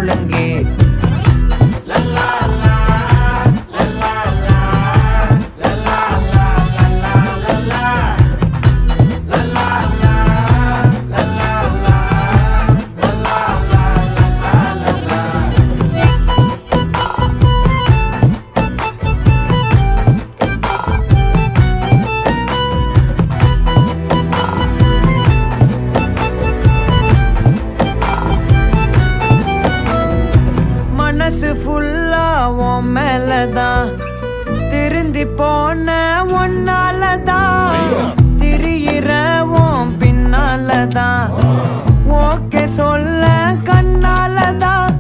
ஒழுங்கே. மனசு ஃபுல்லா உன் மேலதான், திருந்தி போன ஒன்னாலதான், திரியிற உன் பின்னாலதான், ஓகே சொல்ல கண்ணாலதான்,